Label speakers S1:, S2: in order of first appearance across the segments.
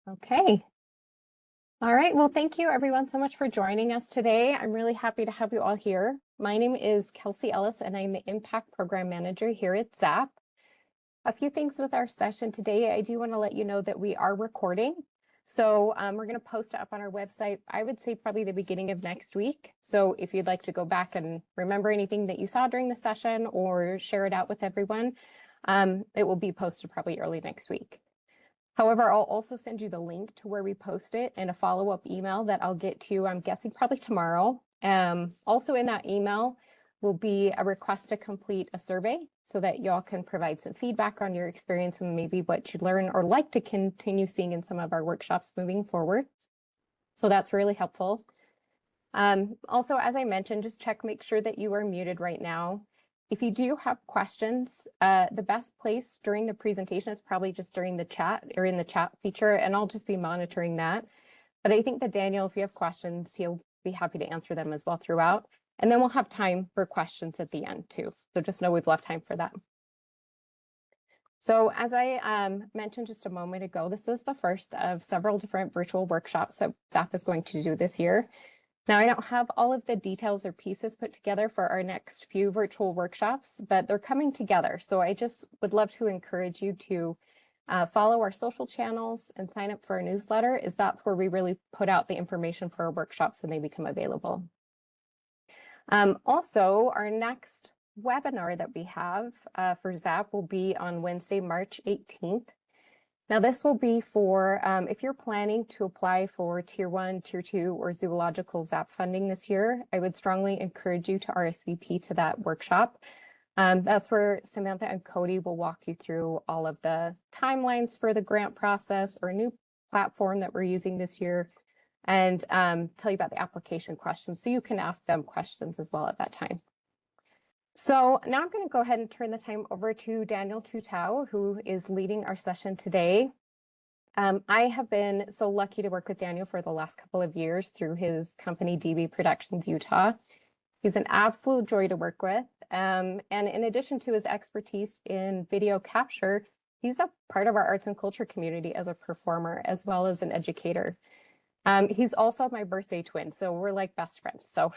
S1: Okay. All right. Well, thank you everyone so much for joining us today. I'm really happy to have you all here. My name is Kelsey Ellis, and I'm the Impact Program Manager here at ZAP. A few things with our session today. I do want to let you know that we are recording. So we're going to post it up on our website, I would say probably the beginning of next week. So if you'd like to go back and remember anything that you saw during the session or share it out with everyone, it will be posted probably early next week. However, I'll also send you the link to where we post it in a follow-up email that I'll get to, I'm guessing probably tomorrow. Also in that email will be a request to complete a survey so that y'all can provide some feedback on your experience and maybe what you learn or like to continue seeing in some of our workshops moving forward. So that's really helpful. Also, as I mentioned, just make sure that you are muted right now. If you do have questions, the best place during the presentation is probably just during the chat or in the chat feature, and I'll just be monitoring that. But I think that Daniel, if you have questions, he'll be happy to answer them as well throughout. And then we'll have time for questions at the end too. So just know we've left time for that. So as I mentioned just a moment ago, this is the first of several different virtual workshops that ZAP is going to do this year. Now, I don't have all of the details or pieces put together for our next few virtual workshops, but they're coming together. So I just would love to encourage you to follow our social channels and sign up for our newsletter, as that's where we really put out the information for our workshops when they become available. Also, our next webinar that we have for ZAP will be on Wednesday, March 18th. Now, this will be for if you're planning to apply for Tier 1, Tier 2, or zoological ZAP funding this year, I would strongly encourage you to RSVP to that workshop. That's where Samantha and Cody will walk you through all of the timelines for the grant process or a new platform that we're using this year, and tell you about the application questions so you can ask them questions as well at that time. So now I'm going to go ahead and turn the time over to Daniel Tuutau, who is leading our session today. I have been so lucky to work with Daniel for the last couple of years through his company, DB Productions Utah. He's an absolute joy to work with. And in addition to his expertise in video capture, he's a part of our arts and culture community as a performer, as well as an educator. He's also my birthday twin, so we're like best friends. So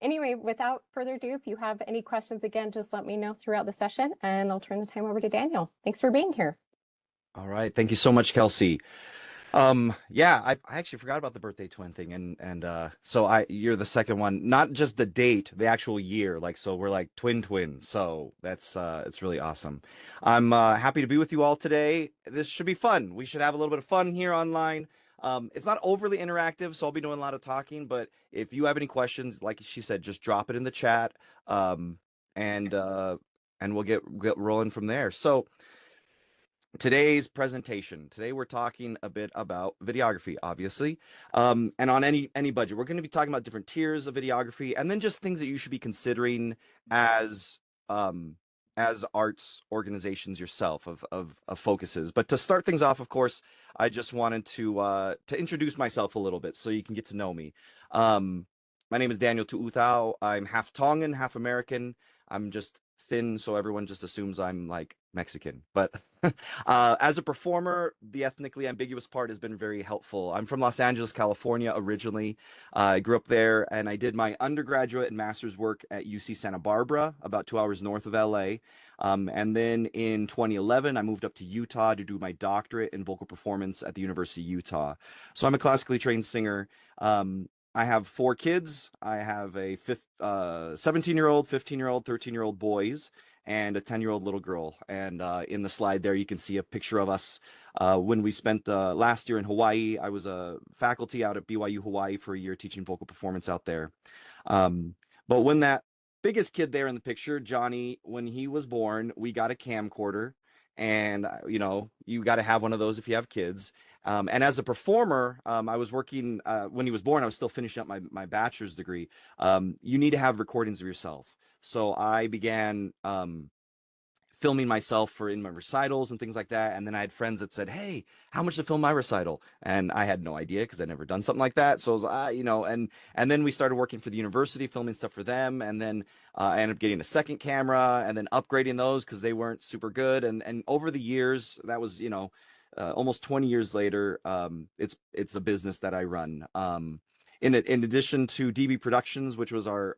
S1: anyway, without further ado, if you have any questions, again, just let me know throughout the session and I'll turn the time over to Daniel. Thanks for being here.
S2: All right. Thank you so much, Kelsey. Yeah, I actually forgot about the birthday twin thing. And so you're the second one, not just the date, the actual year. So we're like twins. So that's it's really awesome. I'm happy to be with you all today. This should be fun. We should have a little bit of fun here online. It's not overly interactive, so I'll be doing a lot of talking, but if you have any questions, like she said, just drop it in the chat. And we'll get rolling from there. So today's presentation, today we're talking a bit about videography, obviously, and on any budget. We're going to be talking about different tiers of videography, and then just things that you should be considering as arts organizations yourself of focuses. But to start things off, of course, I just wanted to introduce myself a little bit so you can get to know me. My name is Daniel Tuutau. I'm half Tongan, half American. I'm just thin, so everyone just assumes I'm like Mexican. But as a performer, the ethnically ambiguous part has been very helpful. I'm from Los Angeles, California originally. I grew up there, and I did my undergraduate and master's work at UC Santa Barbara, about 2 hours north of LA. And then in 2011, I moved up to Utah to do my doctorate in vocal performance at the University of Utah. So I'm a classically trained singer. I have 4 kids. I have a 17-year-old, 15-year-old, 13-year-old boys, and a 10-year-old little girl. And in the slide there, you can see a picture of us when we spent last year in Hawaii. I was a faculty out at BYU Hawaii for a year teaching vocal performance out there. But when that biggest kid there in the picture, Johnny, when he was born, we got a camcorder. And, you got to have one of those if you have kids. And as a performer, I was working, when he was born, I was still finishing up my bachelor's degree. You need to have recordings of yourself. So I began filming myself in my recitals and things like that. And then I had friends that said, hey, how much to film my recital? And I had no idea because I'd never done something like that. So I was, and then we started working for the university, filming stuff for them. And then I ended up getting a second camera and then upgrading those because they weren't super good. And over the years, that was, almost 20 years later, it's a business that I run. In addition to DB Productions, which was our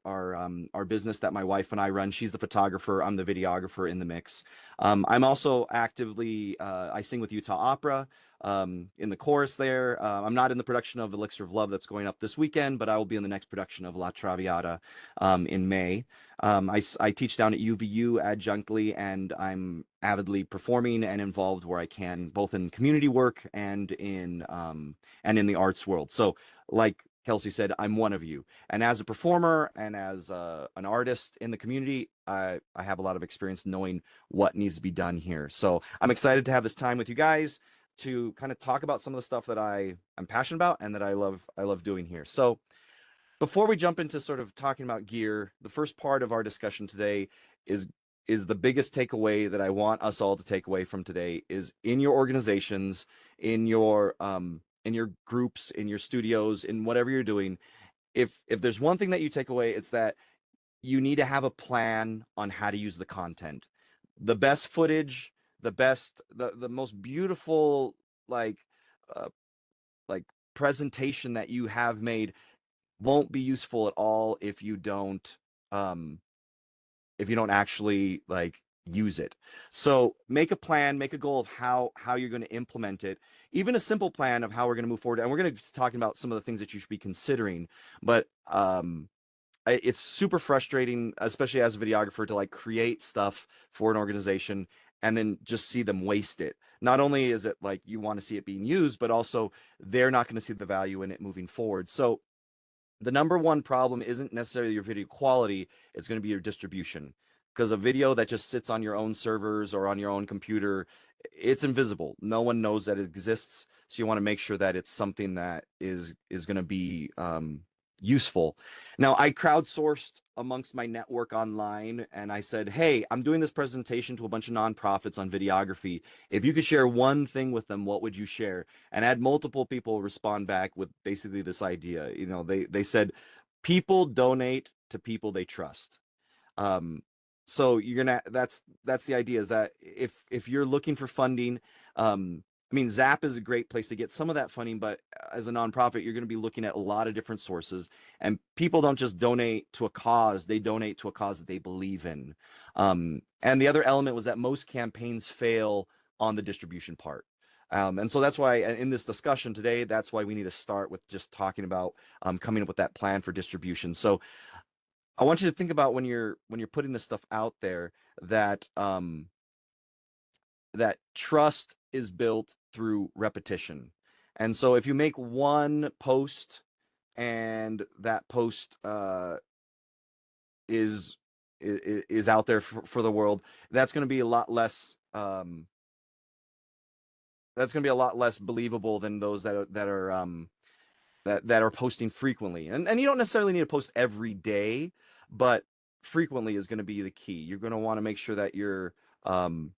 S2: business that my wife and I run, she's the photographer, I'm the videographer in the mix. I'm also actively I sing with Utah Opera in the chorus there. I'm not in the production of Elixir of Love that's going up this weekend, but I will be in the next production of La Traviata in May. I teach down at UVU adjunctly, and I'm avidly performing and involved where I can, both in community work and in the arts world. So, like Kelsey said, I'm one of you. And as a performer and as an artist in the community, I have a lot of experience knowing what needs to be done here. So I'm excited to have this time with you guys to kind of talk about some of the stuff that I'm passionate about and that I love doing here. So before we jump into sort of talking about gear, the first part of our discussion today is the biggest takeaway that I want us all to take away from today is in your organizations, in your groups, in your studios, in whatever you're doing. If there's one thing that you take away, it's that you need to have a plan on how to use the content. The best footage, the most beautiful like uh, like presentation that you have made won't be useful at all um if you don't actually like use it. So make a plan, make a goal of how you're going to implement it, even a simple plan of how we're going to move forward. And we're going to be talking about some of the things that you should be considering. But it's super frustrating, especially as a videographer, to like create stuff for an organization and then just see them waste it. Not only is it like you want to see it being used, but also they're not going to see the value in it moving forward. So the number one problem isn't necessarily your video quality, it's going to be your distribution. Because a video that just sits on your own servers or on your own computer, it's invisible. No one knows that it exists. So you want to make sure that it's something that is going to be useful. Now, I crowdsourced amongst my network online and I said, hey, I'm doing this presentation to a bunch of nonprofits on videography. If you could share one thing with them, what would you share? And I had multiple people respond back with basically this idea. You know, they said people donate to people they trust. Um, so you're gonna that's the idea is that if you're looking for funding, I mean, ZAP is a great place to get some of that funding, but as a nonprofit, you're going to be looking at a lot of different sources, and people don't just donate to a cause; they donate to a cause that they believe in. And the other element was that most campaigns fail on the distribution part. And so that's why in this discussion today, that's why we need to start with just talking about coming up with that plan for distribution. So I want you to think about when you're putting this stuff out there that that trust is built through repetition. And so if you make one post and that post is out there for the world, that's going to be a lot less that's going to be a lot less believable than those that are posting frequently. And you don't necessarily need to post every day, but frequently is going to be the key. You're going to want to make sure that you're going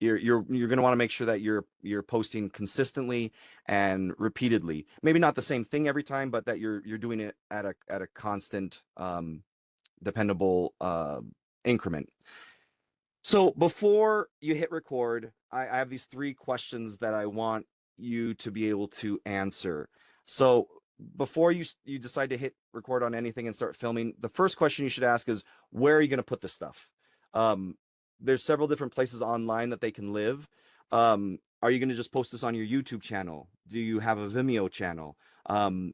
S2: to want to make sure that you're posting consistently and repeatedly. Maybe not the same thing every time, but that you're doing it at a constant dependable increment. So before you hit record, I have these three questions that I want you to be able to answer. So before you decide to hit record on anything and start filming, the first question you should ask is, where are you going to put this stuff? There's several different places online that they can live. Are you going to just post this on your YouTube channel? Do you have a Vimeo channel?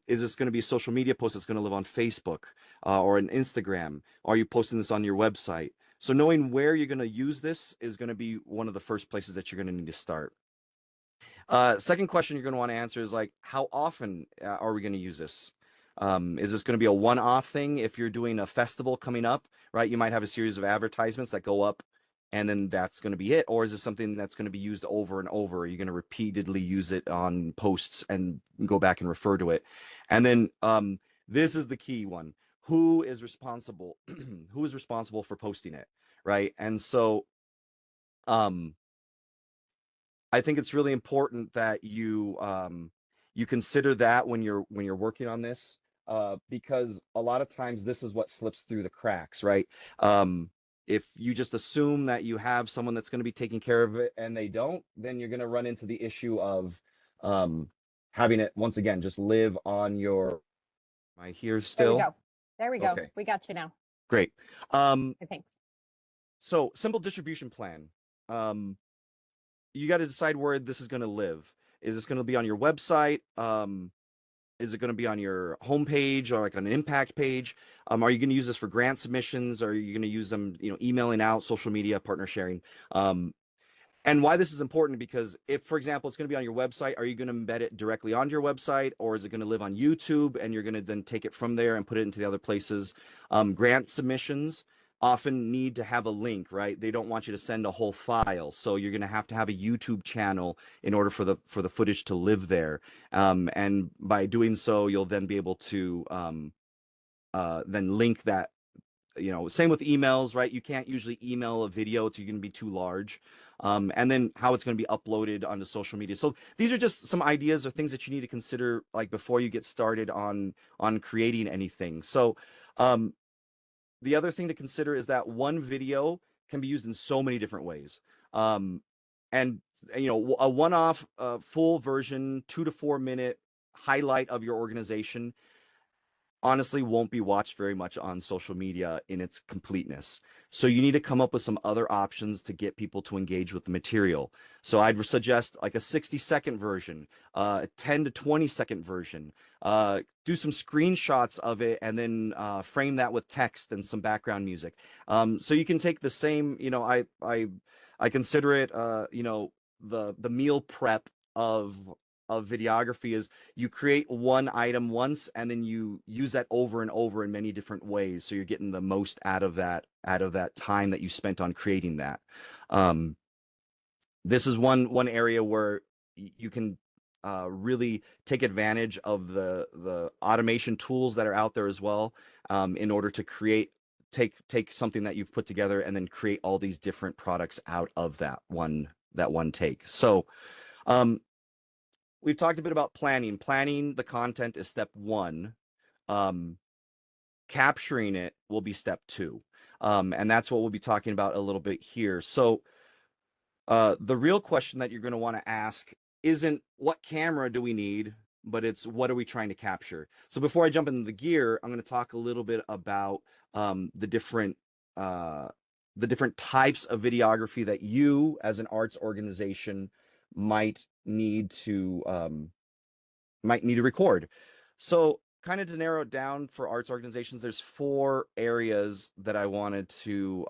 S2: Is this going to be a social media post that's going to live on Facebook or an Instagram? Are you posting this on your website? So knowing where you're going to use this is going to be one of the first places that you're going to need to start. Second question you're going to want to answer is like, how often are we going to use this? Is this going to be a one-off thing? If you're doing a festival coming up, right, you might have a series of advertisements that go up and then that's going to be it. Or is this something that's going to be used over and over? Are you going to repeatedly use it on posts and go back and refer to it? And then this is the key one. Who is responsible? Who is responsible for posting it, right? And so I think it's really important that you consider that when you're working on this, because a lot of times this is what slips through the cracks, right? If you just assume that you have someone that's going to be taking care of it and they don't, then you're going to run into the issue of having it once again just live on your. Am I here
S1: There we
S2: still?
S1: go. There we go.
S2: Okay,
S1: We got you now.
S2: great.
S1: Thanks.
S2: So simple distribution plan. You got to decide where this is going to live. Is this going to be on your website? Is it going to be on your homepage or like an impact page? Are you going to use this for grant submissions? Or are you going to use them, emailing out, social media, partner sharing? And why this is important, because if, for example, it's going to be on your website, are you going to embed it directly onto your website, or is it going to live on YouTube and you're going to then take it from there and put it into the other places? Grant submissions often need to have a link, right? They don't want you to send a whole file, so you're going to have a YouTube channel in order for the footage to live there. And by doing so, you'll then be able to then link that. Same with emails, right? You can't usually email a video; it's going to be too large. And then how it's going to be uploaded onto social media. So these are just some ideas or things that you need to consider, like before you get started on creating anything. So the other thing to consider is that one video can be used in so many different ways. And a one-off full version, 2 to 4 minute highlight of your organization honestly won't be watched very much on social media in its completeness. So you need to come up with some other options to get people to engage with the material. So I'd suggest like a 60-second version, a 10 to 20-second version. Do some screenshots of it and then frame that with text and some background music. So you can take the same, I consider it, the meal prep of videography is you create one item once and then you use that over and over in many different ways, so you're getting the most out of that time that you spent on creating that. This is one area where you can really take advantage of the automation tools that are out there as well, in order to take something that you've put together and then create all these different products out of that one take. So we've talked a bit about planning. Planning the content is step one. Capturing it will be step two. And that's what we'll be talking about a little bit here. So the real question that you're going to want to ask isn't what camera do we need, but it's what are we trying to capture? So before I jump into the gear, I'm going to talk a little bit about the different types of videography that you as an arts organization might need to record. So kind of to narrow it down for arts organizations, there's 4 areas that I wanted to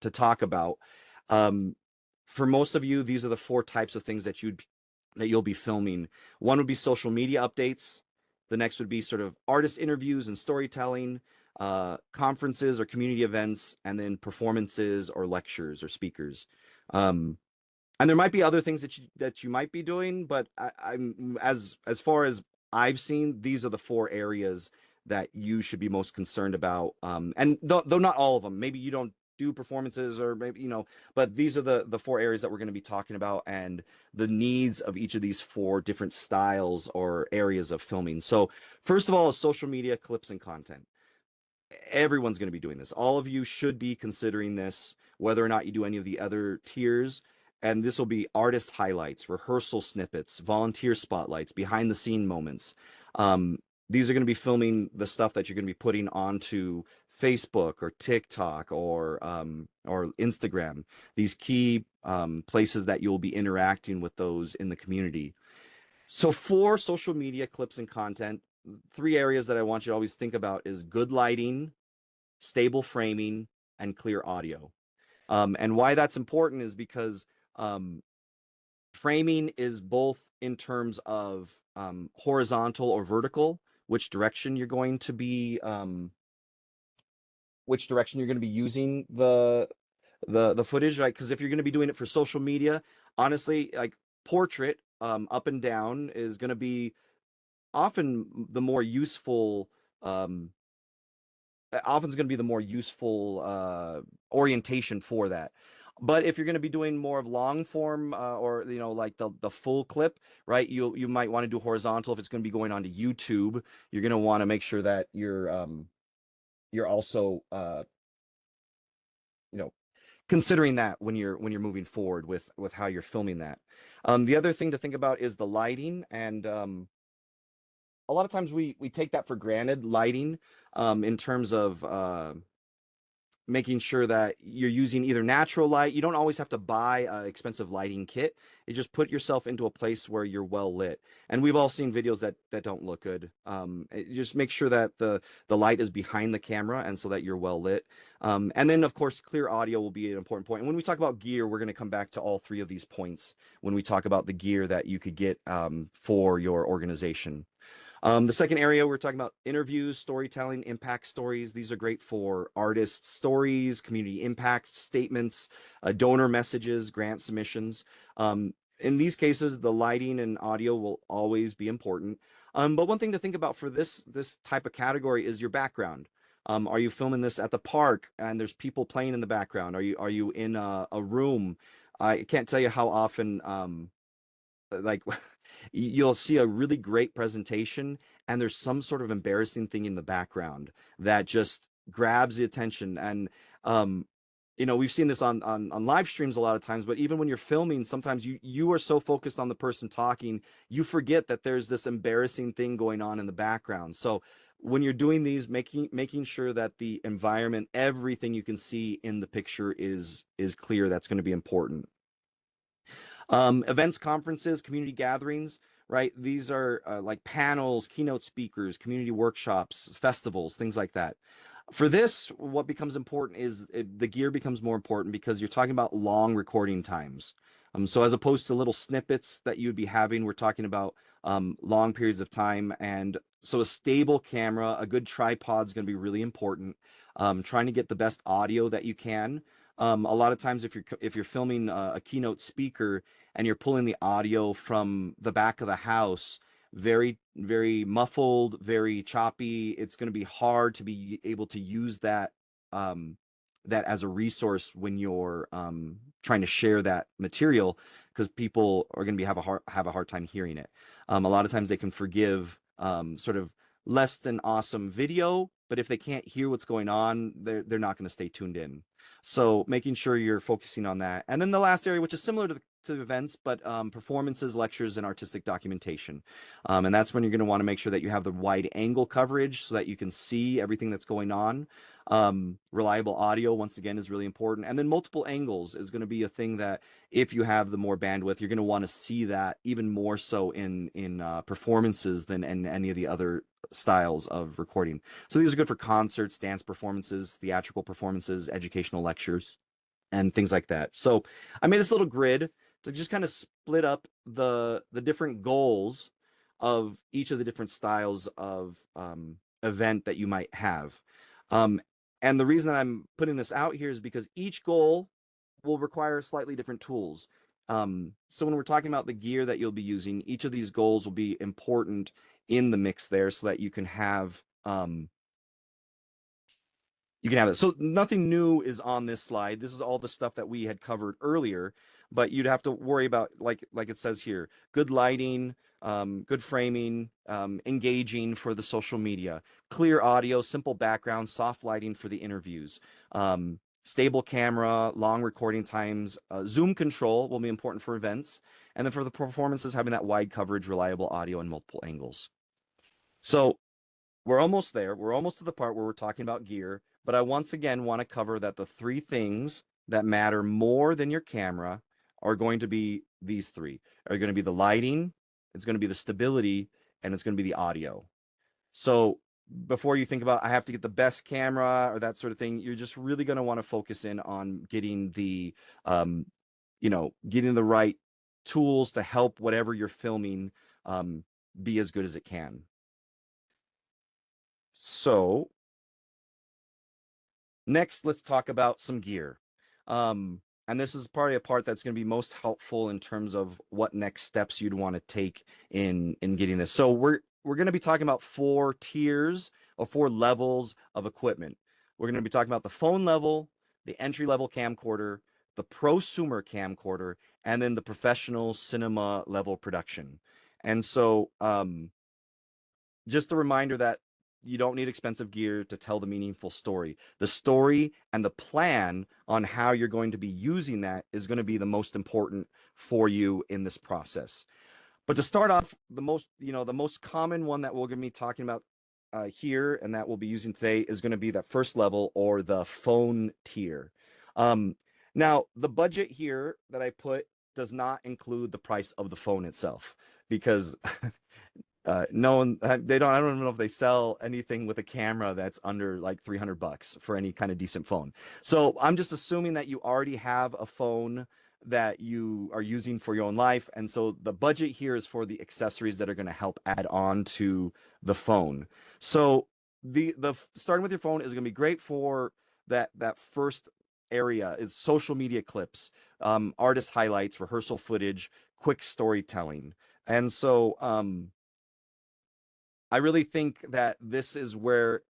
S2: talk about. For most of you, these are the 4 types of things that you'll be filming. One would be social media updates. The next would be sort of artist interviews and storytelling, conferences or community events, and then performances or lectures or speakers. And there might be other things that you might be doing, but I'm as far as I've seen, these are the 4 areas that you should be most concerned about. And though not all of them, maybe you don't do performances, or maybe but these are the 4 areas that we're going to be talking about, and the needs of each of these 4 different styles or areas of filming. So first of all is social media clips and content. Everyone's going to be doing this. All of you should be considering this, whether or not you do any of the other tiers. And this will be artist highlights, rehearsal snippets, volunteer spotlights, behind the scene moments. These are going to be filming the stuff that you're going to be putting onto Facebook or TikTok or Instagram. These key places that you'll be interacting with those in the community. So for social media clips and content, 3 areas that I want you to always think about is good lighting, stable framing, and clear audio. And why that's important is because framing is both in terms of horizontal or vertical, which direction you're going to be using the footage, right? Because if you're going to be doing it for social media, honestly, like portrait up and down is going to be often the more useful orientation for that. But if you're going to be doing more of long form or like the full clip, right, you might want to do horizontal. If it's going to be going onto YouTube, you're going to want to make sure that you're also you know, considering that when you're moving forward with how you're filming that. The other thing to think about is the lighting, and a lot of times we take that for granted, lighting, in terms of making sure that you're using either natural light. You don't always have to buy an expensive lighting kit. You just put yourself into a place where you're well lit. And we've all seen videos that don't look good. Just make sure that the light is behind the camera and so that you're well lit. And then of course, clear audio will be an important point. And when we talk about gear, we're going to come back to all three of these points when we talk about the gear that you could get for your organization. The second area, we're talking about interviews, storytelling, impact stories. These are great for artists' stories, community impact statements, donor messages, grant submissions. In these cases, the lighting and audio will always be important. But one thing to think about for this type of category is your background. Are you filming this at the park and there's people playing in the background? Are you in a room? I can't tell you how often like you'll see a really great presentation and there's some sort of embarrassing thing in the background that just grabs the attention. And we've seen this on live streams a lot of times, but even when you're filming, sometimes you are so focused on the person talking, you forget that there's this embarrassing thing going on in the background. So when you're doing these, making sure that the environment, everything you can see in the picture is clear, that's going to be important. Events, conferences, community gatherings, right? These are like panels, keynote speakers, community workshops, festivals, things like that. For this, what becomes important is the gear becomes more important because you're talking about long recording times. So as opposed to little snippets that you'd be having, we're talking about long periods of time. And so a stable camera, a good tripod is going to be really important. Trying to get the best audio that you can. A lot of times if you're filming a keynote speaker and you're pulling the audio from the back of the house, very, very muffled, very choppy, it's going to be hard to be able to use that as a resource when you're trying to share that material, because people are going to have a hard time hearing it. A lot of times they can forgive sort of less than awesome video, but if they can't hear what's going on, they're not going to stay tuned in. So making sure you're focusing on that. And then the last area, which is similar to events, but performances, lectures, and artistic documentation. And that's when you're going to want to make sure that you have the wide angle coverage so that you can see everything that's going on. Reliable audio, once again, is really important. And then multiple angles is going to be a thing that if you have the more bandwidth, you're going to want to see that even more so in performances than in any of the other styles of recording. So these are good for concerts, dance performances, theatrical performances, educational lectures, and things like that. So I made this little grid to just kind of split up the different goals of each of the different styles of event that you might have. And the reason that I'm putting this out here is because each goal will require slightly different tools. So when we're talking about the gear that you'll be using, each of these goals will be important in the mix there so that you can have it. So nothing new is on this slide. This is all the stuff that we had covered earlier, but you'd have to worry about, like it says here, good lighting, good framing, engaging for the social media, clear audio, simple background, soft lighting for the interviews, stable camera, long recording times, zoom control will be important for events, and then for the performances, having that wide coverage, reliable audio, and multiple angles. So we're almost there. We're almost to the part where we're talking about gear, but I once again want to cover that the three things that matter more than your camera are going to be these three. Are going to be the lighting, it's going to be the stability, and it's going to be the audio. So before you think about I have to get the best camera or that sort of thing, you're just really going to want to focus in on getting the getting the right tools to help whatever you're filming be as good as it can. So next, let's talk about some gear. And this is probably a part that's going to be most helpful in terms of what next steps you'd want to take in getting this. So we're going to be talking about 4 tiers or 4 levels of equipment. We're going to be talking about the phone level, the entry-level camcorder, the prosumer camcorder, and then the professional cinema level production. And so just a reminder that you don't need expensive gear to tell the meaningful story. The story and the plan on how you're going to be using that is going to be the most important for you in this process. But to start off, the most common one that we're going to be talking about here and that we'll be using today is going to be that first level, or the phone tier. Um, Now, the budget here that I put does not include the price of the phone itself, because no one, they don't, I don't even know if they sell anything with a camera that's under like $300 for any kind of decent phone. So I'm just assuming that you already have a phone that you are using for your own life. And so the budget here is for the accessories that are going to help add on to the phone. So the starting with your phone is going to be great for that first area. Is social media clips, artist highlights, rehearsal footage, quick storytelling. And so I really think that this is where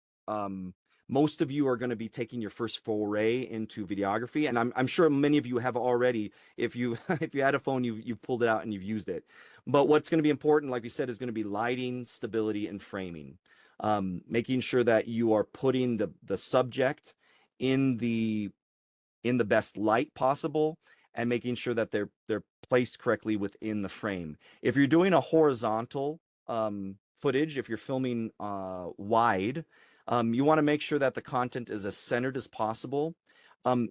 S2: most of you are going to be taking your first foray into videography, and I'm sure many of you have already. If you if you had a phone, you've pulled it out and you've used it. But what's going to be important, like we said, is going to be lighting, stability, and framing. Making sure that you are putting the subject in the best light possible, and making sure that they're placed correctly within the frame. If you're doing a horizontal footage, if you're filming wide, you want to make sure that the content is as centered as possible,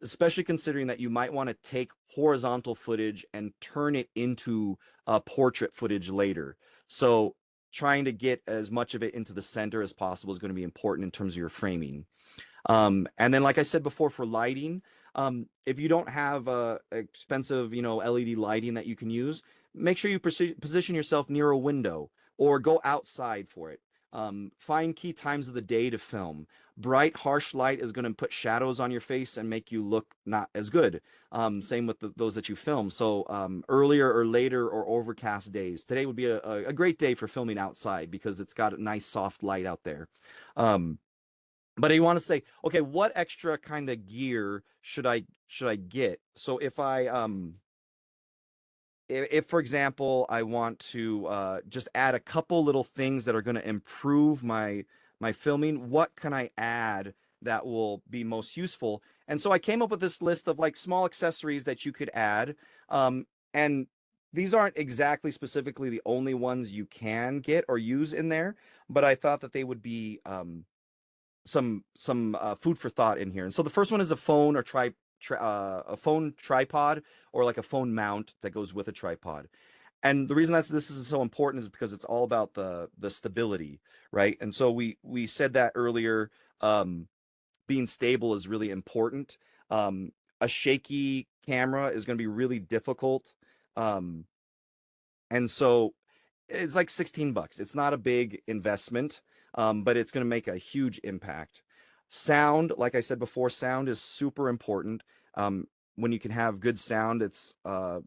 S2: especially considering that you might want to take horizontal footage and turn it into portrait footage later. So trying to get as much of it into the center as possible is going to be important in terms of your framing. And then, like I said before, for lighting, if you don't have expensive, LED lighting that you can use, make sure you position yourself near a window or go outside for it. Find key times of the day to film. Bright, harsh light is going to put shadows on your face and make you look not as good. Same with those that you film. So earlier or later or overcast days. Today would be a great day for filming outside because it's got a nice soft light out there. But you want to say, okay, what extra kind of gear should I get? So if for example I want to just add a couple little things that are going to improve my filming, what can I add that will be most useful? And so I came up with this list of like small accessories that you could add. And these aren't exactly specifically the only ones you can get or use in there, but I thought that they would be some food for thought in here. And so the first one is a phone or a phone tripod, or like a phone mount that goes with a tripod. And the reason this is so important is because it's all about the stability, right? And so we said that earlier. Being stable is really important. A shaky camera is going to be really difficult. Um, and so it's like $16. It's not a big investment, but it's going to make a huge impact. Sound, like I said before, sound is super important. When you can have good sound, it's a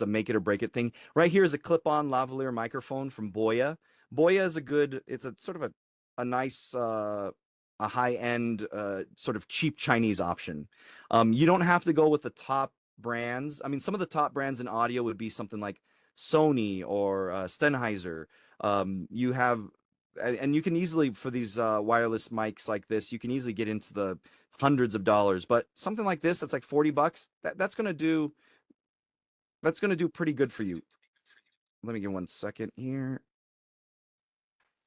S2: make it or break it thing. Right here is a clip-on lavalier microphone from Boya. Boya is it's a sort of a nice a high-end sort of cheap Chinese option. You don't have to go with the top brands. I mean, some of the top brands in audio would be something like Sony or Sennheiser. You have, and you can easily, for these wireless mics like this, you can easily get into the hundreds of dollars. But something like this, that's like $40. That's gonna do pretty good for you. Let me get 1 second here.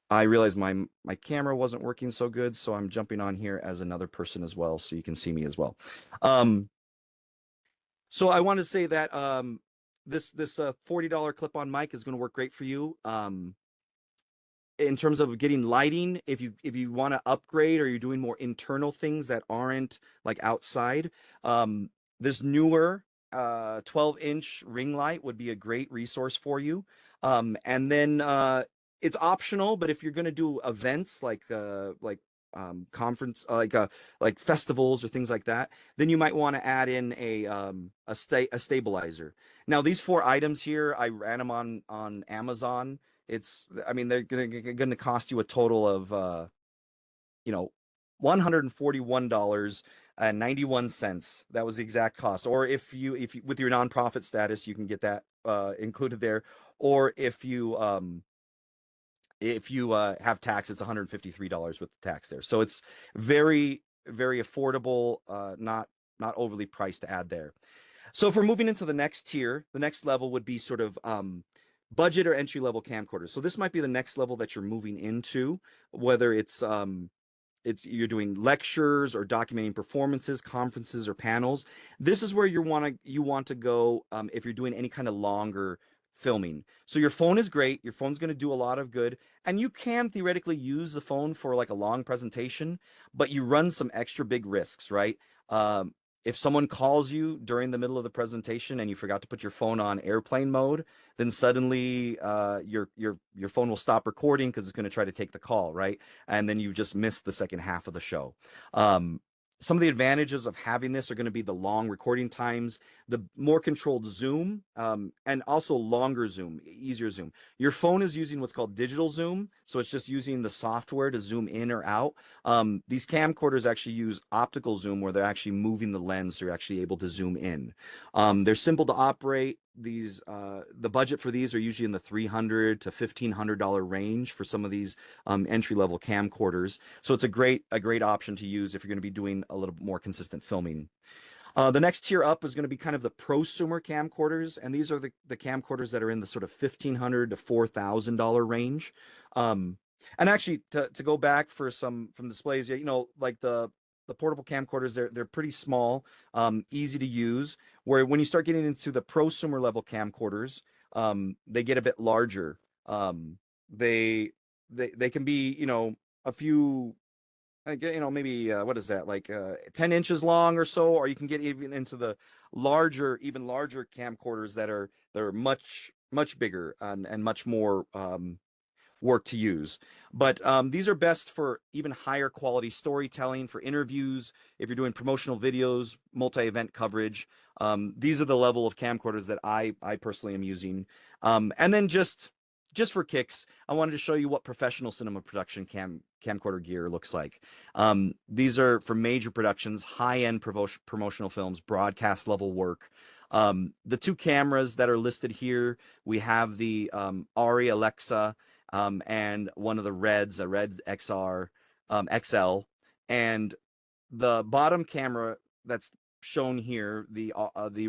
S2: I realized my camera wasn't working so good, so I'm jumping on here as another person as well, so you can see me as well. So I want to say that this $40 clip-on mic is going to work great for you. In terms of getting lighting, if you want to upgrade or you're doing more internal things that aren't like outside, this newer 12-inch ring light would be a great resource for you. And then it's optional, but if you're going to do events like conference like festivals or things like that, then you might want to add in a stabilizer. Now these four items here, I ran them on Amazon. I mean, they're gonna cost you a total of $141.91. That was the exact cost. Or if you with your nonprofit status, you can get that included there. Or if you If you have tax, it's $153 with the tax there. So it's very, very affordable, not overly priced to add there. So if we're moving into the next tier, the next level would be sort of budget or entry level camcorders. So this might be the next level that you're moving into, whether it's you're doing lectures or documenting performances, conferences, or panels. This is where you want to go if you're doing any kind of longer filming. So your phone is great. Your phone's going to do a lot of good, and you can theoretically use the phone for like a long presentation, but you run some extra big risks, right? If someone calls you during the middle of the presentation and you forgot to put your phone on airplane mode, then suddenly your phone will stop recording because it's going to try to take the call, right? And then you've just missed the second half of the show. Some of the advantages of having this are going to be the long recording times, the more controlled zoom, and also longer zoom, easier zoom. Your phone is using what's called digital zoom, so it's just using the software to zoom in or out. These camcorders actually use optical zoom, where they're actually moving the lens, so you're actually able to zoom in. They're simple to operate. These the budget for these are usually in the $300 to $1,500 range for some of these entry-level camcorders. So it's a great option to use if you're going to be doing a little bit more consistent filming. The next tier up is going to be kind of the prosumer camcorders, and these are the camcorders that are in the sort of $1,500 to $4,000 range. And actually, to go back for some from displays, you know, like the portable camcorders, they're pretty small, easy to use. Where when you start getting into the prosumer level camcorders, they get a bit larger. They they can be, you know, a few, you know, maybe what is that, like 10 inches long or so, or you can get even into the even larger camcorders that are much bigger and much more work to use. But these are best for even higher quality storytelling, for interviews, if you're doing promotional videos, multi-event coverage. These are the level of camcorders that I personally am using. And then just for kicks, I wanted to show you what professional cinema production camcorder gear looks like. These are for major productions, high-end promotional films, broadcast level work. The two cameras that are listed here, we have the ARRI Alexa, and one of the Reds, a Red XR XL, and the bottom camera that's shown here, the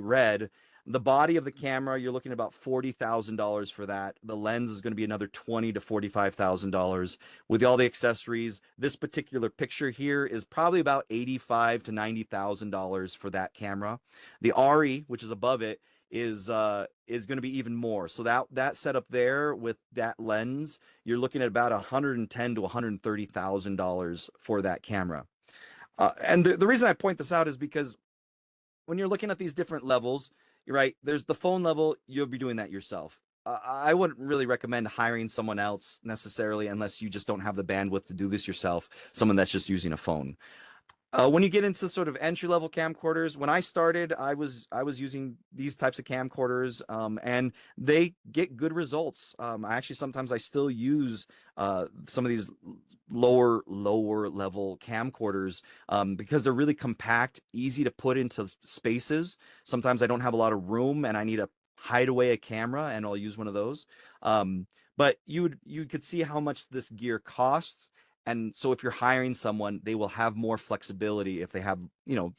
S2: Red. The body of the camera, you're looking at about $40,000 for that. The lens is going to be another $20,000 to $45,000 with all the accessories. This particular picture here is probably about $85,000 to $90,000 for that camera. The ARRI, which is above it, is going to be even more. So that setup there with that lens, you're looking at about $110,000 to $130,000 for that camera. And the reason I point this out is because when you're looking at these different levels, you're right, there's the phone level, you'll be doing that yourself. I wouldn't really recommend hiring someone else necessarily unless you just don't have the bandwidth to do this yourself, someone that's just using a phone. When you get into sort of entry level camcorders, when I started, I was using these types of camcorders, and they get good results. Sometimes I still use some of these lower level camcorders because they're really compact, easy to put into spaces. Sometimes I don't have a lot of room and I need to hide away a camera, and I'll use one of those. But you could see how much this gear costs. And so if you're hiring someone, they will have more flexibility if they have, you know,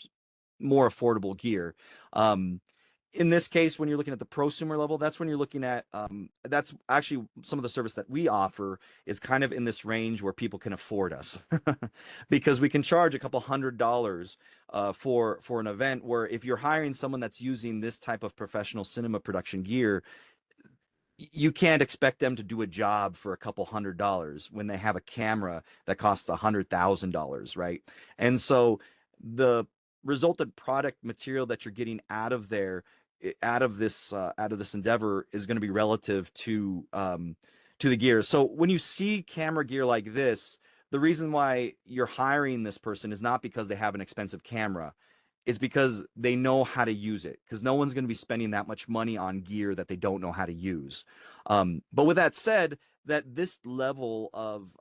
S2: more affordable gear. In this case, when you're looking at the prosumer level, that's when you're looking at, that's actually some of the service that we offer is kind of in this range where people can afford us because we can charge a couple $100 for an event, where if you're hiring someone that's using this type of professional cinema production gear, you can't expect them to do a job for a couple $100 when they have a camera that costs $100,000, right? And so the resultant product material that you're getting out of this endeavor is going to be relative to the gear. So when you see camera gear like this, the reason why you're hiring this person is not because they have an expensive camera. It's because they know how to use it, because no one's going to be spending that much money on gear that they don't know how to use. But with that said, that this level of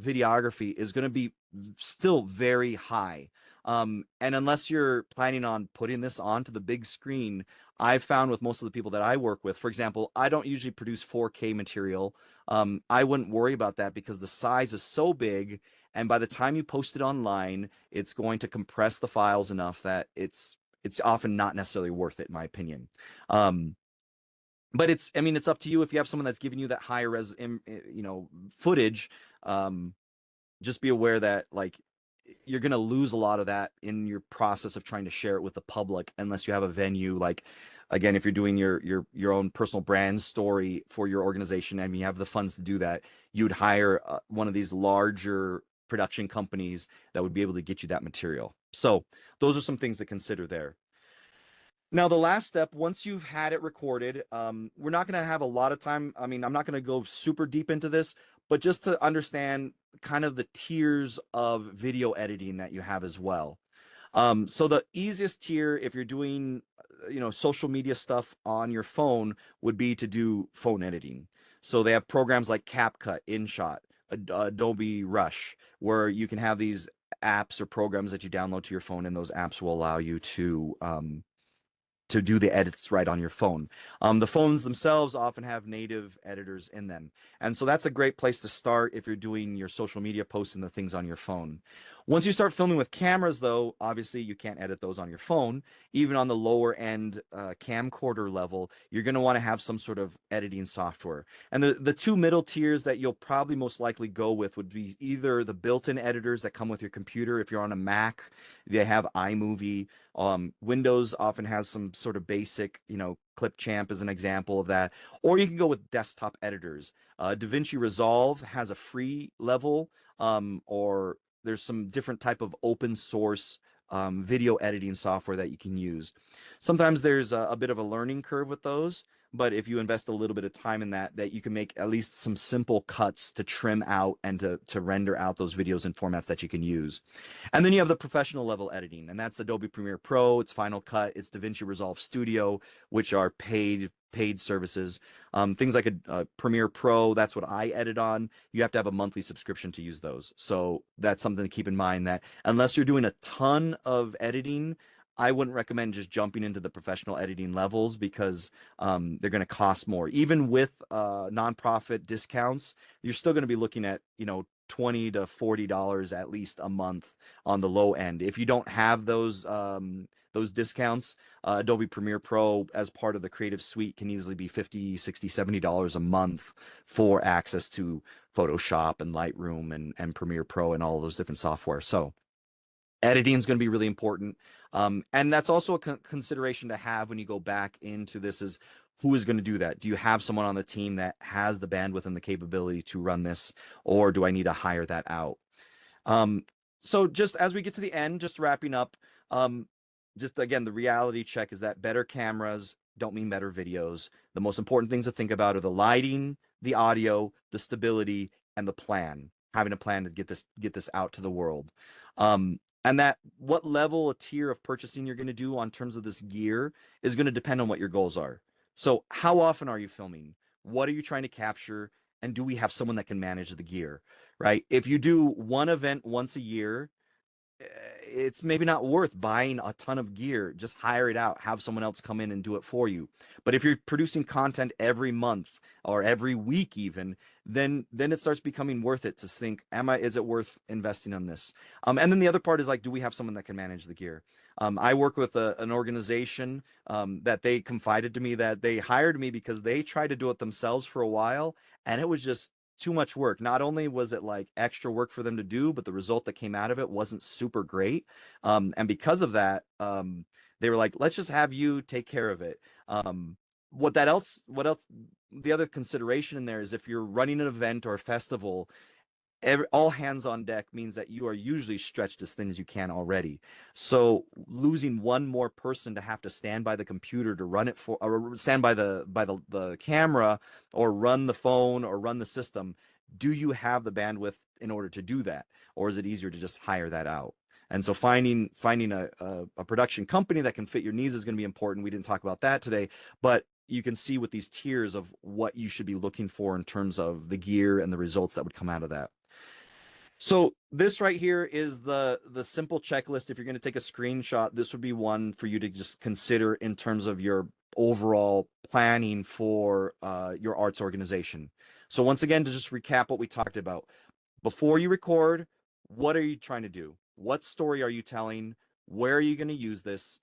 S2: videography is going to be still very high. And unless you're planning on putting this onto the big screen, I've found with most of the people that I work with, for example, I don't usually produce 4K material. I wouldn't worry about that because the size is so big, and by the time you post it online, it's going to compress the files enough that it's often not necessarily worth it, in my opinion. Um, but I mean, it's up to you. If you have someone that's giving you that higher footage, um, just be aware that like you're going to lose a lot of that in your process of trying to share it with the public unless you have a venue. Like, again, if you're doing your own personal brand story for your organization and you have the funds to do that, you'd hire one of these larger production companies that would be able to get you that material. So those are some things to consider there. Now, the last step, once you've had it recorded, we're not going to have a lot of time. I mean, I'm not going to go super deep into this, but just to understand kind of the tiers of video editing that you have as well. So the easiest tier, if you're doing, social media stuff on your phone, would be to do phone editing. So they have programs like CapCut, InShot, Adobe Rush, where you can have these apps or programs that you download to your phone, and those apps will allow you to do the edits right on your phone. The phones themselves often have native editors in them. And so that's a great place to start if you're doing your social media posts and the things on your phone. Once you start filming with cameras, though, obviously you can't edit those on your phone. Even on the lower end camcorder level, you're going to want to have some sort of editing software. And the two middle tiers that you'll probably most likely go with would be either the built-in editors that come with your computer. If you're on a Mac, they have iMovie. Windows often has some sort of basic, Clipchamp is an example of that. Or you can go with desktop editors. DaVinci Resolve has a free level, or there's some different type of open source video editing software that you can use. Sometimes there's a bit of a learning curve with those, but if you invest a little bit of time in that you can make at least some simple cuts to trim out and to render out those videos in formats that you can use. And then you have the professional level editing, and that's Adobe Premiere Pro, it's Final Cut, it's DaVinci Resolve Studio, which are paid services. Things like a Premiere Pro, that's what I edit on. You have to have a monthly subscription to use those. So that's something to keep in mind, that unless you're doing a ton of editing, I wouldn't recommend just jumping into the professional editing levels because they're going to cost more. Even with nonprofit discounts, you're still going to be looking at, $20 to $40 at least a month on the low end. If you don't have those discounts, Adobe Premiere Pro as part of the Creative Suite can easily be $50, $60, $70 a month for access to Photoshop and Lightroom and Premiere Pro and all those different software. So editing is going to be really important. And that's also a consideration to have when you go back into this, is who is going to do that? Do you have someone on the team that has the bandwidth and the capability to run this, or do I need to hire that out? Um, so just as we get to the end, just wrapping up, just again, the reality check is that better cameras don't mean better videos. The most important things to think about are the lighting, the audio, the stability, and the plan. Having a plan to get this out to the world. And that what level, a tier of purchasing you're going to do on terms of this gear is going to depend on what your goals are. So how often are you filming? What are you trying to capture? And do we have someone that can manage the gear, right? If you do one event once a year, it's maybe not worth buying a ton of gear. Just hire it out, have someone else come in and do it for you. But if you're producing content every month or every week even, then it starts becoming worth it to think, is it worth investing in this? And then the other part is like, do we have someone that can manage the gear? I work with an organization that they confided to me that they hired me because they tried to do it themselves for a while, and it was just too much work. Not only was it like extra work for them to do, but the result that came out of it wasn't super great. And because of that, they were like, let's just have you take care of it. What else, the other consideration in there is if you're running an event or a festival, all hands on deck means that you are usually stretched as thin as you can already. So losing one more person to have to stand by the computer to run it for, or stand by the camera, or run the phone or run the system, do you have the bandwidth in order to do that, or is it easier to just hire that out? And so finding a production company that can fit your needs is going to be important. We didn't talk about that today, but you can see with these tiers of what you should be looking for in terms of the gear and the results that would come out of that. So this right here is the simple checklist. If you're going to take a screenshot, this would be one for you to just consider in terms of your overall planning for your arts organization. So once again, to just recap what we talked about. Before you record, what are you trying to do? What story are you telling? Where are you going to use this?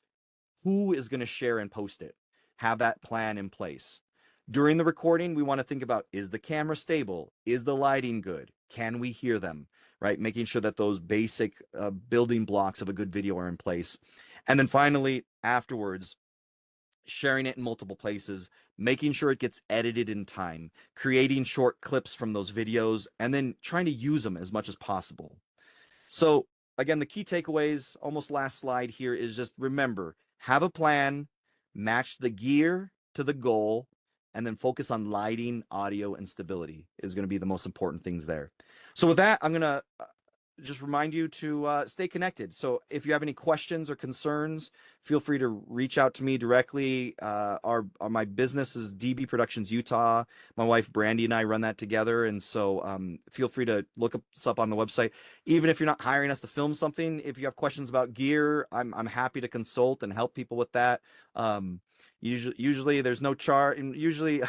S2: Who is going to share and post it? Have that plan in place. During the recording, we want to think about, is the camera stable? Is the lighting good? Can we hear them? Right? Making sure that those basic building blocks of a good video are in place. And then finally, afterwards, sharing it in multiple places, making sure it gets edited in time, creating short clips from those videos, and then trying to use them as much as possible. So again, the key takeaways, almost last slide here, is just remember, have a plan, match the gear to the goal, and then focus on lighting, audio, and stability is going to be the most important things there. So with that, I'm going to just remind you to stay connected. So if you have any questions or concerns, feel free to reach out to me directly. My business is DB Productions Utah. My wife Brandy and I run that together, and so feel free to look us up on the website. Even if you're not hiring us to film something, if you have questions about gear, I'm happy to consult and help people with that. Usually there's no charge, and usually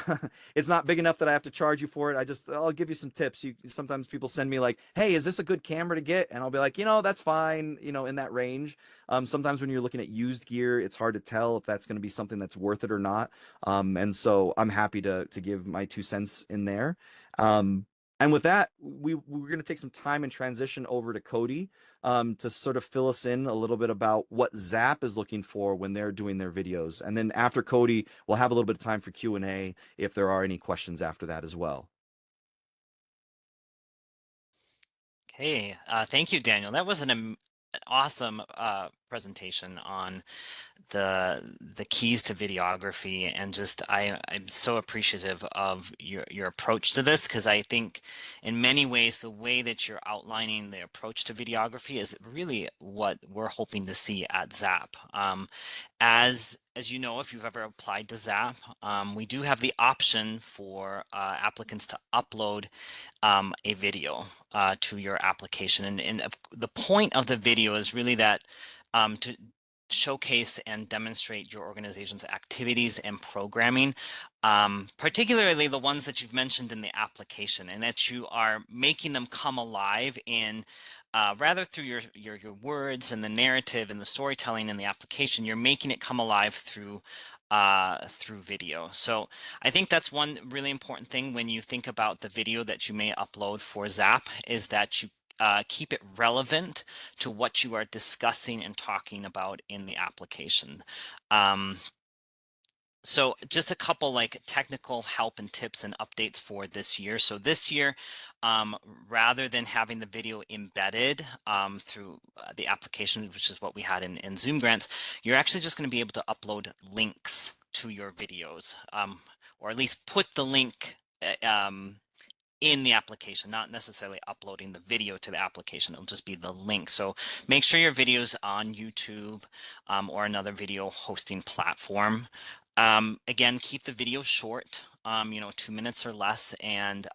S2: it's not big enough that I have to charge you for it. I'll give you some tips. Sometimes people send me like, hey, is this a good camera to get? And I'll be like, that's fine, in that range. Sometimes when you're looking at used gear, it's hard to tell if that's going to be something that's worth it or not. And so I'm happy to give my 2 cents in there. And with that, we're going to take some time and transition over to Cody to sort of fill us in a little bit about what ZAP is looking for when they're doing their videos. And then after Cody, we'll have a little bit of time for Q&A if there are any questions after that as well.
S3: Okay, thank you, Daniel. That was an awesome presentation on the keys to videography, and just I'm so appreciative of your approach to this, because I think in many ways the way that you're outlining the approach to videography is really what we're hoping to see at ZAP. As you know, if you've ever applied to ZAP, we do have the option for applicants to upload a video to your application, and the point of the video is really that to showcase and demonstrate your organization's activities and programming, particularly the ones that you've mentioned in the application, and that you are making them come alive in rather through your words and the narrative and the storytelling in the application. You're making it come alive through video. So I think that's one really important thing when you think about the video that you may upload for ZAP, is that you keep it relevant to what you are discussing and talking about in the application. So just a couple like technical help and tips and updates for this year. So this year, rather than having the video embedded through the application, which is what we had in Zoom Grants, you're actually just going to be able to upload links to your videos, or at least put the link in the application, not necessarily uploading the video to the application. It'll just be the link. So make sure your video's on YouTube or another video hosting platform. Again, keep the video short, 2 minutes or less, and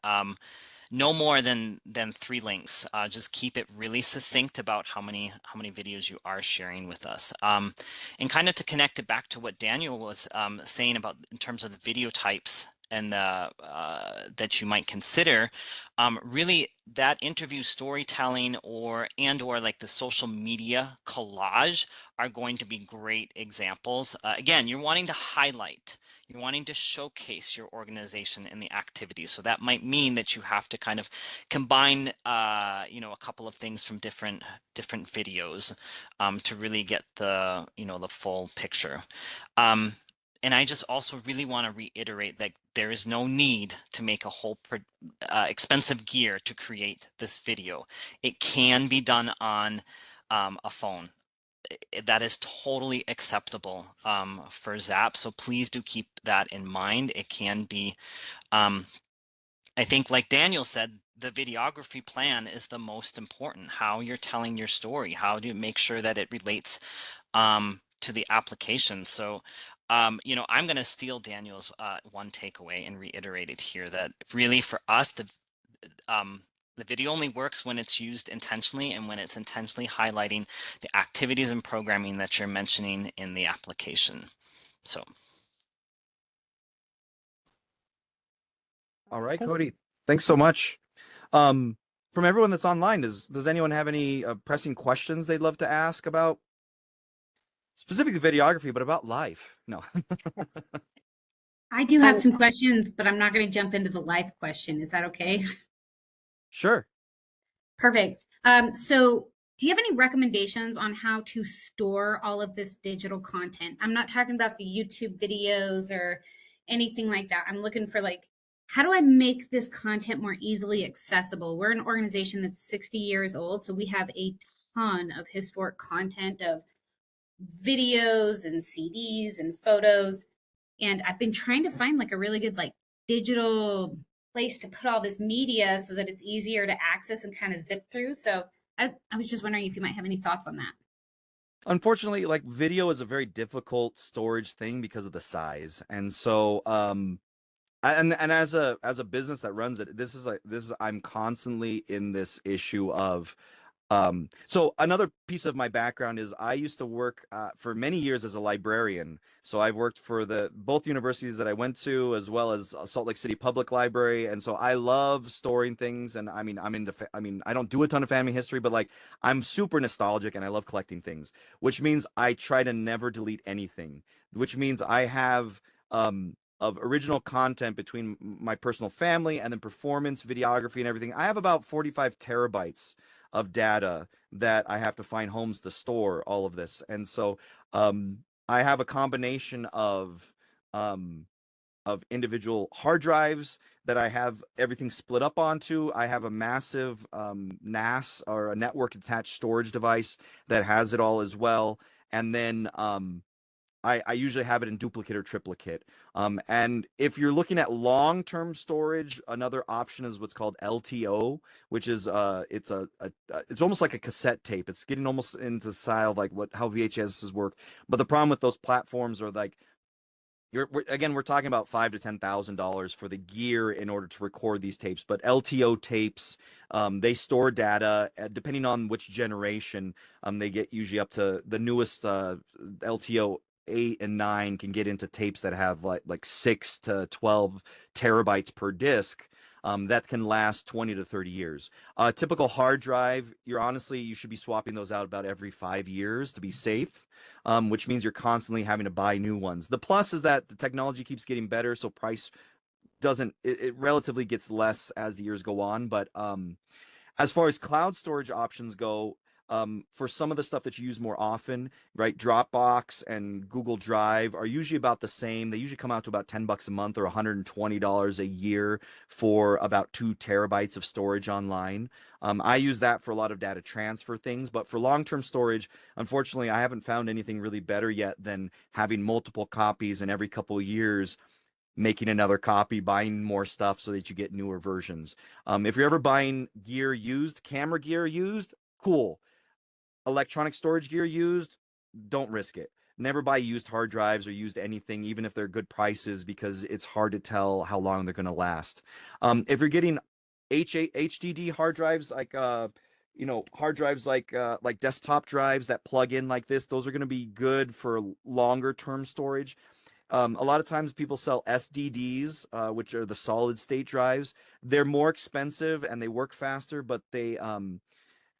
S3: no more than 3 links. Just keep it really succinct about how many videos you are sharing with us. And kind of to connect it back to what Daniel was saying about in terms of the video types and that you might consider, really that interview storytelling or like the social media collage are going to be great examples. Again, you're wanting to highlight, you're wanting to showcase your organization and the activities. So that might mean that you have to kind of combine, a couple of things from different videos to really get the, the full picture. And I just also really want to reiterate that there is no need to make a whole expensive gear to create this video. It can be done on a phone. That is totally acceptable for ZAP. So please do keep that in mind. It can be, I think like Daniel said, the videography plan is the most important. How you're telling your story, how do you make sure that it relates to the application. So, I'm going to steal Daniel's one takeaway and reiterate it here, that really for us, The video only works when it's used intentionally and when it's intentionally highlighting the activities and programming that you're mentioning in the application. So.
S2: All right,
S1: Thank-
S2: Cody. Thanks so much. From everyone that's online, does anyone have any pressing questions they'd love to ask about specifically videography, but about life? No.
S4: I do have
S1: Um,
S4: some questions, but I'm not going to jump into the life question. Is that okay?
S2: Sure.
S4: Perfect. So do you have any recommendations on how to store all of this digital content? I'm not talking about the YouTube videos or anything like that. I'm looking for like, how do I make this content more easily accessible? We're an organization that's 60 years old, so we have a ton of historic content of videos and CDs and photos. And I've been trying to find like a really good like digital place to put all this media so that it's easier to access and kind of zip through. So I was just wondering if you might have any thoughts on that.
S2: Unfortunately, like video is a very difficult storage thing because of the size. And so and as a business that runs it, I'm constantly in this issue of so another piece of my background is I used to work for many years as a librarian. So I've worked for both universities that I went to, as well as Salt Lake City Public Library. And so I love storing things. And I mean, I don't do a ton of family history, but like I'm super nostalgic and I love collecting things, which means I try to never delete anything, which means I have, of original content between my personal family and then performance, videography, and everything. I have about 45 terabytes of data that I have to find homes to store all of this. And so I have a combination of individual hard drives that I have everything split up onto. I have a massive NAS, or a network attached storage device, that has it all as well. And then I usually have it in duplicate or triplicate. And if you're looking at long-term storage, another option is what's called LTO, which is it's almost like a cassette tape. It's getting almost into the style of like how VHSs work. But the problem with those platforms are like we're talking about $5,000 to $10,000 for the gear in order to record these tapes. But LTO tapes, they store data depending on which generation. They get usually up to the newest LTO 8 and 9 can get into tapes that have like 6 to 12 terabytes per disc. That can last 20 to 30 years. Typical hard drive, you should be swapping those out about every 5 years to be safe, which means you're constantly having to buy new ones. The plus is that the technology keeps getting better, so price it relatively gets less as the years go on. But as far as cloud storage options go, for some of the stuff that you use more often, right? Dropbox and Google Drive are usually about the same. They usually come out to about $10 a month or $120 a year for about 2 terabytes of storage online. I use that for a lot of data transfer things, but for long-term storage, unfortunately, I haven't found anything really better yet than having multiple copies, and every couple of years making another copy, buying more stuff so that you get newer versions. If you're ever buying gear used, camera gear used, cool. Electronic storage gear used, don't risk it. Never buy used hard drives or used anything, even if they're good prices, because it's hard to tell how long they're going to last. If you're getting HDD hard drives, like hard drives like desktop drives that plug in like this, those are going to be good for longer term storage. A lot of times people sell SDDs, which are the solid state drives. They're more expensive and they work faster, but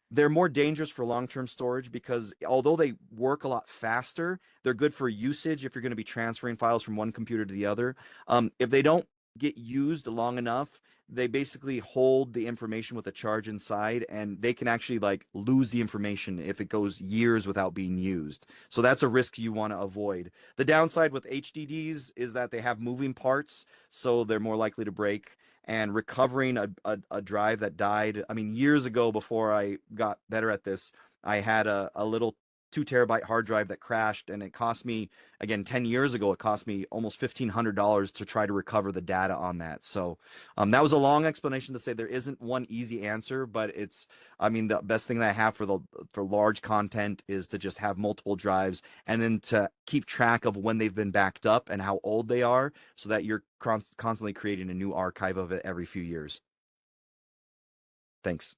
S2: they're more dangerous for long-term storage because although they work a lot faster, they're good for usage if you're going to be transferring files from one computer to the other. If they don't get used long enough, they basically hold the information with a charge inside, and they can actually like lose the information if it goes years without being used. So that's a risk you want to avoid. The downside with HDDs is that they have moving parts, so they're more likely to break. And recovering a drive that died, I mean, years ago, before I got better at this, I had a little 2 terabyte hard drive that crashed, and it cost me, again, 10 years ago, it cost me almost $1,500 to try to recover the data on that. So that was a long explanation to say there isn't one easy answer, but I mean, the best thing that I have for large content is to just have multiple drives, and then to keep track of when they've been backed up and how old they are, so that you're constantly creating a new archive of it every few years. Thanks.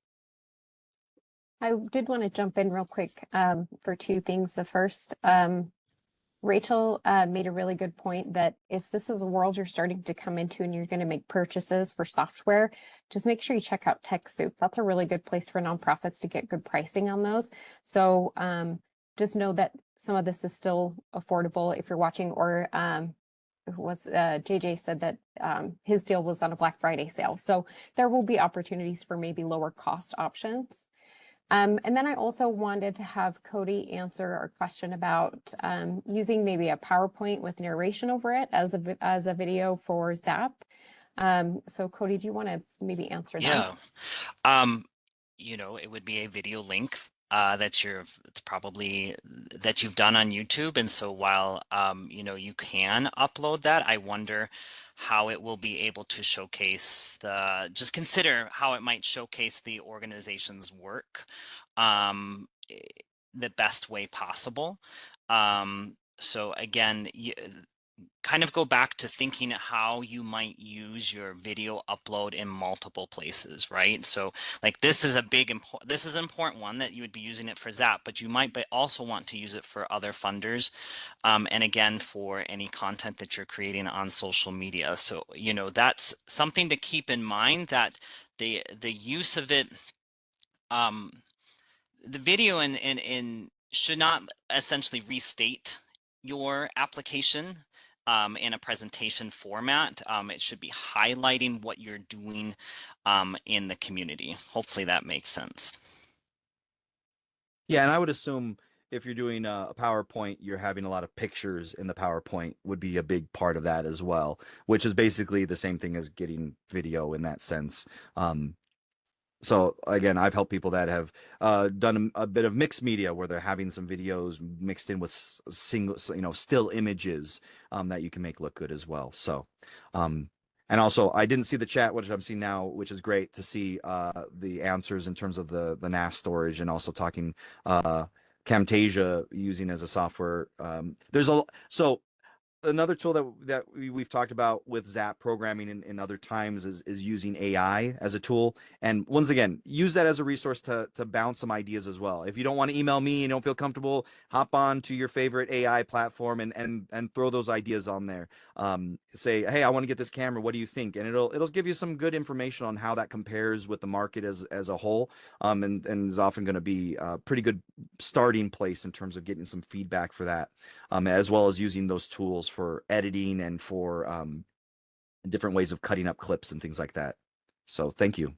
S1: I did want to jump in real quick for two things. The first, Rachel made a really good point that if this is a world you're starting to come into and you're going to make purchases for software, just make sure you check out TechSoup. That's a really good place for nonprofits to get good pricing on those. So just know that some of this is still affordable if you're watching, or JJ said that his deal was on a Black Friday sale. So there will be opportunities for maybe lower cost options. And then I also wanted to have Cody answer our question about using maybe a PowerPoint with narration over it as a video for ZAP. So Cody, do you want to maybe answer that?
S3: Yeah. You know, it would be a video link that you've done on YouTube. And so while you know, you can upload that, I wonder how it will be able to showcase just consider how it might showcase the organization's work the best way possible. So again, kind of go back to thinking how you might use your video upload in multiple places, right? So like this is an important one that you would be using it for ZAP, but you might also want to use it for other funders. And again, for any content that you're creating on social media. So, you know, that's something to keep in mind, that the use of it, the video in should not essentially restate your application in a presentation format. It should be highlighting what you're doing in the community. Hopefully that makes sense.
S2: Yeah, and I would assume if you're doing a PowerPoint, you're having a lot of pictures in the PowerPoint would be a big part of that as well, which is basically the same thing as getting video in that sense. So again, I've helped people that have done a bit of mixed media where they're having some videos mixed in with single, you know, still images that you can make look good as well. So, and also I didn't see the chat, which I'm seeing now, which is great to see the answers in terms of the NAS storage, and also talking Camtasia using as a software. So another tool that we've talked about with ZAP programming in other times is using AI as a tool. And once again, use that as a resource to bounce some ideas as well. If you don't want to email me and don't feel comfortable, hop on to your favorite AI platform and throw those ideas on there. Say, hey, I want to get this camera. What do you think? And it'll give you some good information on how that compares with the market as a whole. And is often going to be a pretty good starting place in terms of getting some feedback for that, as well as using those tools for editing and for different ways of cutting up clips and things like that. So thank you.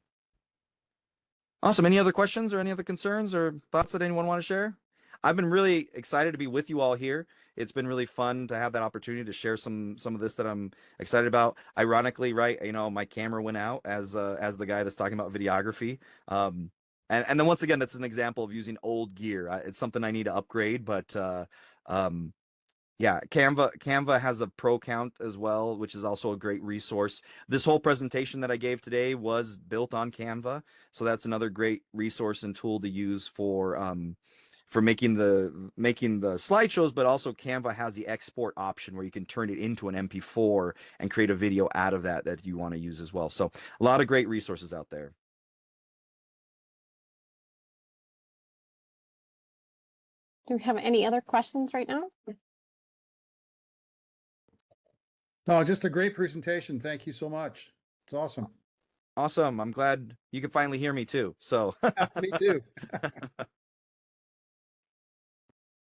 S2: Awesome. Any other questions or any other concerns or thoughts that anyone want to share? I've been really excited to be with you all here. It's been really fun to have that opportunity to share some of this that I'm excited about. Ironically, right, you know, my camera went out as the guy that's talking about videography. And then once again, that's an example of using old gear. It's something I need to upgrade, but yeah, Canva has a pro count as well, which is also a great resource. This whole presentation that I gave today was built on Canva, so that's another great resource and tool to use for making the slideshows. But also Canva has the export option where you can turn it into an MP4 and create a video out of that you want to use as well. So a lot of great resources out there.
S1: Do we have any other questions right now?
S5: No, just a great presentation. Thank you so much. It's awesome.
S2: Awesome. I'm glad you can finally hear me too. So
S5: Me too.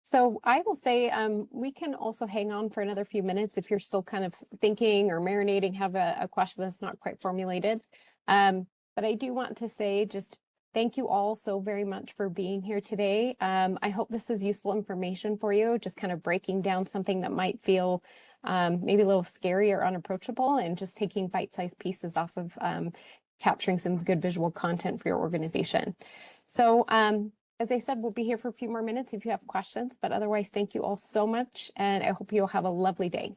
S1: So I will say we can also hang on for another few minutes if you're still kind of thinking or marinating, have a question that's not quite formulated. But I do want to say just thank you all so very much for being here today. I hope this is useful information for you, just kind of breaking down something that might feel maybe a little scary or unapproachable, and just taking bite-sized pieces off of capturing some good visual content for your organization. So as I said, we'll be here for a few more minutes if you have questions, but otherwise, thank you all so much, and I hope you'll have a lovely day.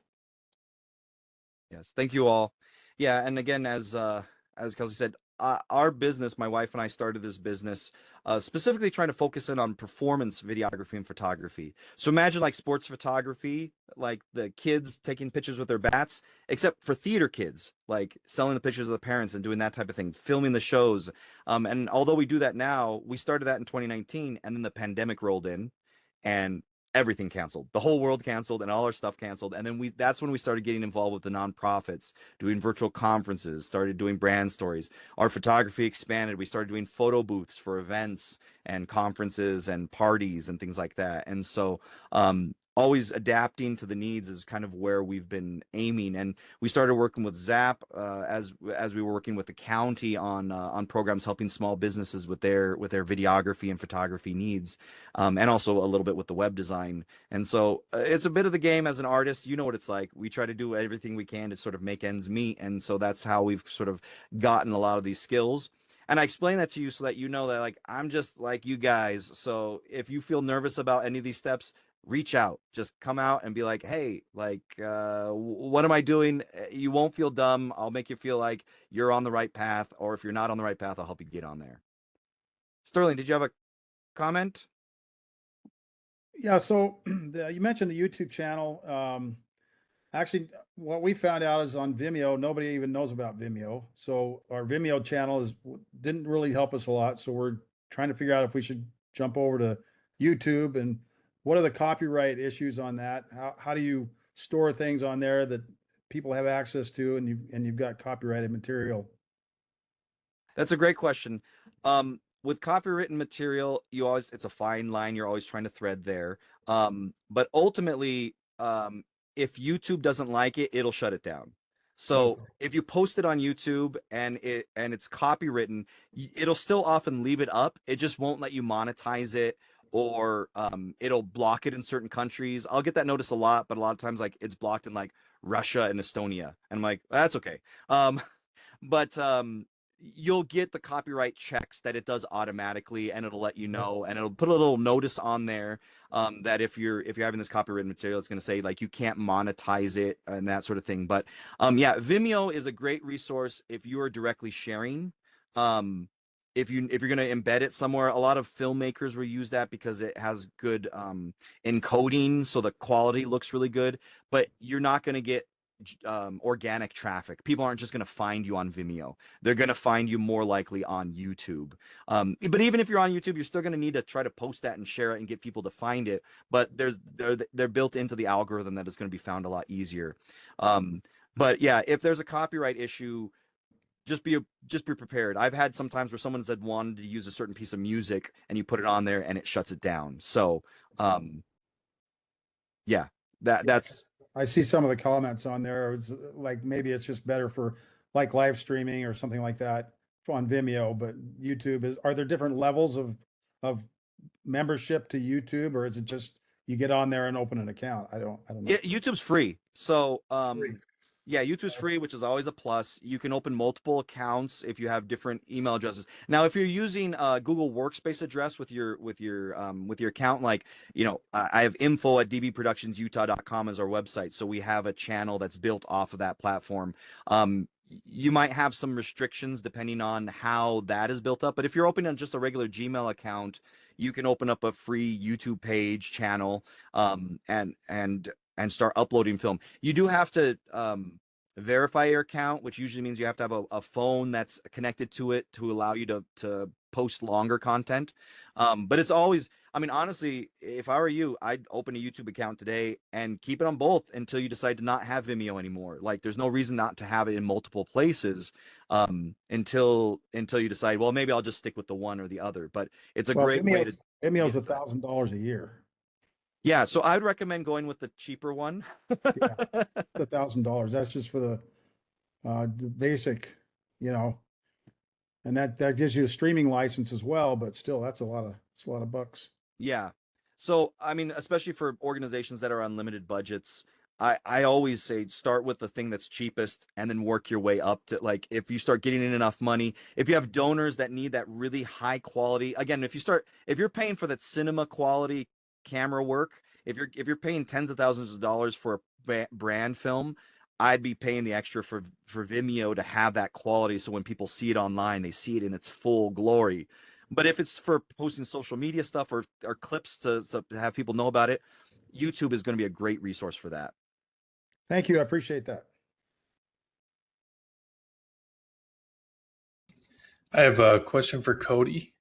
S2: Yes, thank you all. Yeah, and again, as Kelsey said, our business, my wife and I started this business specifically trying to focus in on performance videography and photography. So imagine like sports photography, like the kids taking pictures with their bats, except for theater kids, like selling the pictures of the parents and doing that type of thing, filming the shows. And although we do that now, we started that in 2019, and then the pandemic rolled in, and everything canceled. The whole world canceled and all our stuff canceled. And then that's when we started getting involved with the nonprofits, doing virtual conferences, started doing brand stories. Our photography expanded. We started doing photo booths for events and conferences and parties and things like that. And so always adapting to the needs is kind of where we've been aiming. And we started working with ZAP as we were working with the county on programs helping small businesses with their videography and photography needs, and also a little bit with the web design. And so it's a bit of the game as an artist. You know what it's like. We try to do everything we can to sort of make ends meet. And so that's how we've sort of gotten a lot of these skills. And I explain that to you so that you know that, like, I'm just like you guys. So if you feel nervous about any of these steps, reach out. Just come out and be like, hey, like, what am I doing? You won't feel dumb. I'll make you feel like you're on the right path. Or if you're not on the right path, I'll help you get on there. Sterling, did you have a comment?
S5: Yeah, so you mentioned the YouTube channel. Actually, what we found out is on Vimeo, nobody even knows about Vimeo. So our Vimeo channel didn't really help us a lot. So we're trying to figure out if we should jump over to YouTube, and what are the copyright issues on that? How do you store things on there that people have access to, and you've got copyrighted material?
S2: That's a great question. With copywritten material, it's a fine line you're always trying to thread there. But ultimately, if YouTube doesn't like it, it'll shut it down. So
S5: Okay.
S2: if you post it on YouTube and it's copywritten, it'll still often leave it up. It just won't let you monetize it, or it'll block it in certain countries. I'll get that notice a lot, but a lot of times, like, it's blocked in like Russia and Estonia, and I'm like, that's okay. But you'll get the copyright checks that it does automatically, and it'll let you know, and it'll put a little notice on there that if you're having this copyrighted material, it's going to say like you can't monetize it and that sort of thing. But yeah, Vimeo is a great resource if you are directly sharing. If you're going to embed it somewhere, a lot of filmmakers will use that because it has good encoding, so the quality looks really good. But you're not going to get organic traffic. People aren't just going to find you on Vimeo. They're going to find you more likely on YouTube. But even if you're on YouTube, you're still going to need to try to post that and share it and get people to find it. But they're built into the algorithm that is going to be found a lot easier. But yeah, if there's a copyright issue, just be prepared. I've had some times where someone said wanted to use a certain piece of music and you put it on there and it shuts it down. So yeah, that's
S5: I see some of the comments on there. It's like maybe it's just better for like live streaming or something like that on Vimeo, but YouTube are there different levels of membership to YouTube, or is it just you get on there and open an account? I don't know.
S2: Yeah, YouTube's free. So
S5: free.
S2: yeah, YouTube's free, which is always a plus. You can open multiple accounts if you have different email addresses. Now, if you're using a Google Workspace address with your account, like, I have info@dbproductionsutah.com as our website. So we have a channel that's built off of that platform. You might have some restrictions depending on how that is built up. But if you're opening on just a regular Gmail account, you can open up a free YouTube page channel, and start uploading film. You do have to verify your account, which usually means you have to have a phone that's connected to it to allow you to post longer content. But it's always, I mean, honestly, if I were you, I'd open a YouTube account today and keep it on both until you decide to not have Vimeo anymore. Like, there's no reason not to have it in multiple places until you decide, well, maybe I'll just stick with the one or the other. But it's a great way to
S5: Vimeo's
S2: get that.
S5: $1,000 a year.
S2: Yeah, so I'd recommend going with the cheaper one.
S5: Yeah, it's $1,000. That's just for the basic, and that gives you a streaming license as well. But still, it's a lot of bucks.
S2: Yeah. So, I mean, especially for organizations that are on limited budgets, I always say start with the thing that's cheapest and then work your way up to, like, if you start getting in enough money, if you have donors that need that really high quality, again, if you're paying for that cinema quality camera work, if you're paying tens of thousands of dollars for a brand film, I'd be paying the extra for Vimeo to have that quality, so when people see it online, they see it in its full glory. But if it's for posting social media stuff or clips to have people know about it, YouTube is going to be a great resource for that.
S5: Thank you. I appreciate that.
S6: I have a question for Cody.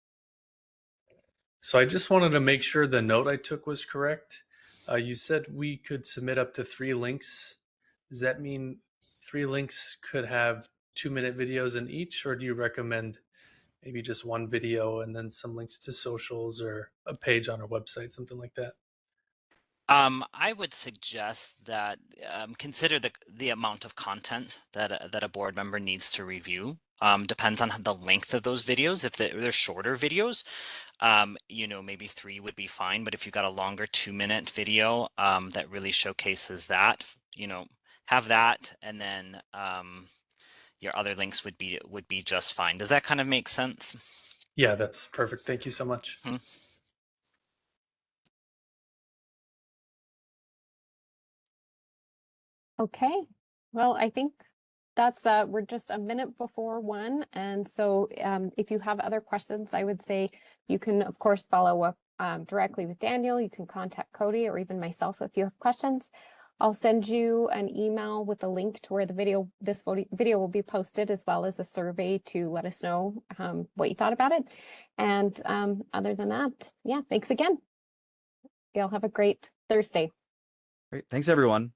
S6: So I just wanted to make sure the note I took was correct. You said we could submit up to 3 links. Does that mean 3 links could have 2-minute videos in each, or do you recommend maybe just 1 video and then some links to socials or a page on our website, something like that?
S3: I would suggest that consider the amount of content that a board member needs to review. Depends on the length of those videos. If they're shorter videos, you know, maybe 3 would be fine. But if you've got a longer 2-minute video that really showcases that, you know, have that, and then your other links would be just fine. Does that kind of make sense?
S6: Yeah, that's perfect. Thank you so much.
S3: Hmm.
S1: Okay, well, I think that's we're just a minute before 1, and so if you have other questions, I would say you can of course follow up directly with Daniel. You can contact Cody or even myself if you have questions. I'll send you an email with a link to where this video will be posted, as well as a survey to let us know what you thought about it. And other than that, yeah, thanks again. Y'all have a great Thursday.
S2: Great. Thanks, everyone.